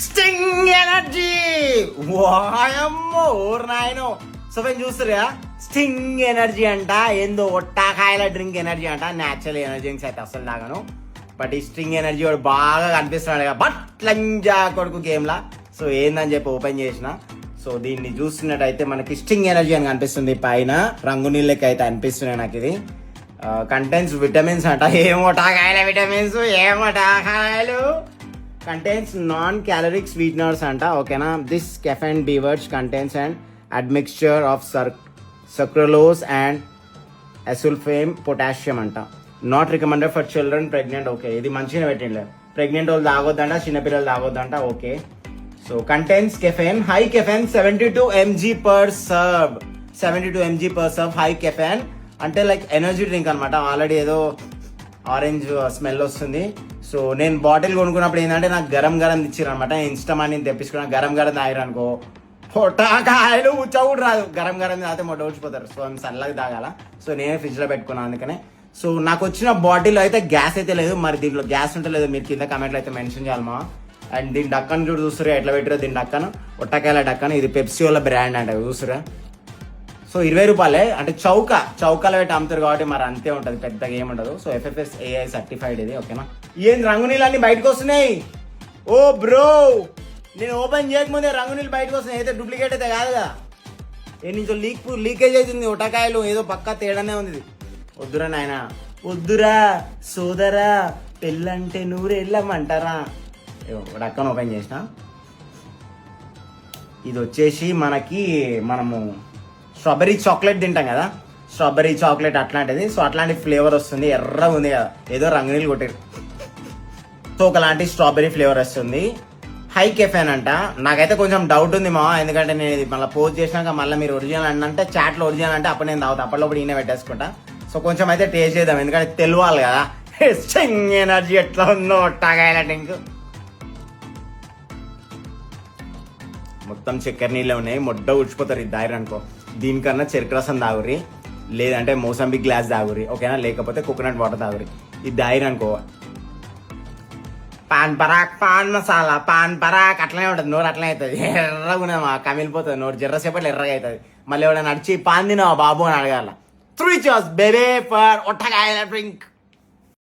Sting energy వాయమ్మో or నాయనో. So మేము చూస్తారా స్టింగ్ ఎనర్జీ అంట, ఏందో ఒట్టాకాయల డ్రింక్ ఎనర్జీ అంట. న్యాచురల్ ఎనర్జీ డ్రింక్స్ అయితే అసలు తాగాను, బట్ ఈ స్ట్రింగ్ ఎనర్జీ వాడు బాగా కనిపిస్తున్నాడు కదా బట్ లంజా కొడుకు గేమ్లా. సో ఏందని చెప్పి ఓపెన్ చేసిన. సో దీన్ని చూస్తున్నట్టయితే మనకి స్ట్రింగ్ ఎనర్జీ అని కనిపిస్తుంది పైన, రంగు నీళ్ళకి అయితే అనిపిస్తున్నాయి నాకు. ఇది కంటెంట్స్ విటమిన్స్ అంట, ఏమోటాకాయల విటమిన్స్, ఏమోటాకాయలు. కంటెంట్స్ నాన్ క్యాలరిక్ స్వీట్నర్స్ అంట, ఓకేనా. This caffeine beverages contents and admixture of sucralose and acesulfame potassium అంట. Not recommended for children, pregnant. Okay, ఇది మంచిగా పెట్టిండే. ప్రెగ్నెంట్ వాళ్ళు తాగొద్దంట, చిన్నపిల్లలు తాగొద్దంట. Okay. So contents caffeine, high caffeine 72 mg per serve. 72 mg per serve high caffeine అంటే like energy drink అనమాట. ఆల్రెడీ ఏదో ఆరెంజ్ స్మెల్ వస్తుంది. సో నేను బాటిల్ కొనుక్కున్నప్పుడు ఏంటంటే నాకు గరం గరం ఇచ్చారు అనమాట. ఇన్స్టామాని తెప్పించుకున్నా, గరం గరం తాగారు అనుకో పొటాకాయలు ఉచ్చ కూడా రాదు. గరం గరం తాగితే మొట్ట ఊచిపోతారు. సో చల్లగా తాగాల. సో నేనే ఫ్రిడ్జ్లో పెట్టుకున్నాను అందుకనే. సో నాకు వచ్చిన బాటిల్ అయితే గ్యాస్ అయితే లేదు. మరి దీంట్లో గ్యాస్ ఉంటే లేదు మీరు కింద కమెంట్లో అయితే మెన్షన్ చేయాలమా. అండ్ దీని డక్కన్ చూడు చూస్తురా ఎట్లా పెట్టారో. దీని డక్కను ఒట్టకాయల డక్కను, ఇది పెప్సీ వాళ్ళ బ్రాండ్ అంట చూస్తురా. సో 20 రూపాయలే అంటే చౌకాలో పెట్టి అమ్ముతారు కాబట్టి మరి అంతే ఉంటుంది, పెద్దగా ఏముండదు. సో FFSAI సర్టిఫైడ్ ఇది, ఓకేనా. ఏం రంగు నీళ్ళన్నీ బయటకు వస్తున్నాయి. ఓ బ్రో, నేను ఓపెన్ చేయకముందే రంగు నీళ్ళు బయటకు వస్తున్నాయి. అయితే డూప్లికేట్ అయితే కాదు కదా, ఏ నుంచో లీకేజ్ అవుతుంది. ఒట్టకాయలు ఏదో పక్కా తేడానే ఉంది. వద్దురా నాయన, వద్దురా సోదరా, పెళ్ళంటే నూరెళ్ళమంటారా. డక్కను ఓపెన్ చేసిన. ఇది వచ్చేసి మనము స్ట్రాబెర్రీ చాక్లెట్ తింటాం కదా, స్ట్రాబెర్రీ చాక్లెట్ అట్లాంటిది. సో అట్లాంటి ఫ్లేవర్ వస్తుంది, ఎర్రగా ఉంది కదా, ఏదో రంగు నీళ్ళు కొట్టారు. సో ఒకలాంటి స్ట్రాబెర్రీ ఫ్లేవర్ వస్తుంది. హై కెఫెన్ అంట. నాకైతే కొంచెం డౌట్ ఉంది మా, ఎందుకంటే నేను ఇది మళ్ళీ పోస్ట్ చేసినాక మళ్ళీ మీరు ఒరిజినల్ అంటే చాట్లో ఒరిజినల్ అంటే అప్పుడు నేను తాగుతా, అప్పట్లో ఈయన పెట్టేసుకుంటా. సో కొంచెం అయితే టేస్ట్ చేద్దాం, ఎందుకంటే తెలియాలి కదా స్ట్రింగ్ ఎనర్జీ ఎట్లా ఉందో ఒట్టాకాయల డ్రింక్. మొత్తం చక్కెర నీళ్ళే ఉన్నాయి, మొడ్డ ఉడిచిపోతారు ఇది దారి అనుకో. దీనికన్నా చెరుకు రసం తాగురి, లేదంటే మోసంబి గ్లాస్ తాగురి, ఓకేనా. లేకపోతే కోకోనట్ వాటర్ తాగురి. ఇది దాయిరు అనుకో. Pan Parag, pan masala, pan Parag అట్లనే ఉంటుంది. నోరు అట్లనే అవుతుంది, ఎర్రగా ఉన్నమా కమిలిపోతుంది నోరు. జర్రసేపట్లో ఎర్రగా అవుతుంది. మళ్ళీ ఎవడైనా నడిచి పాన్ తినవా బాబు అని అడగాల. 3 cheers బేబీ ఫర్ ఒట్టకాయల డ్రింక్.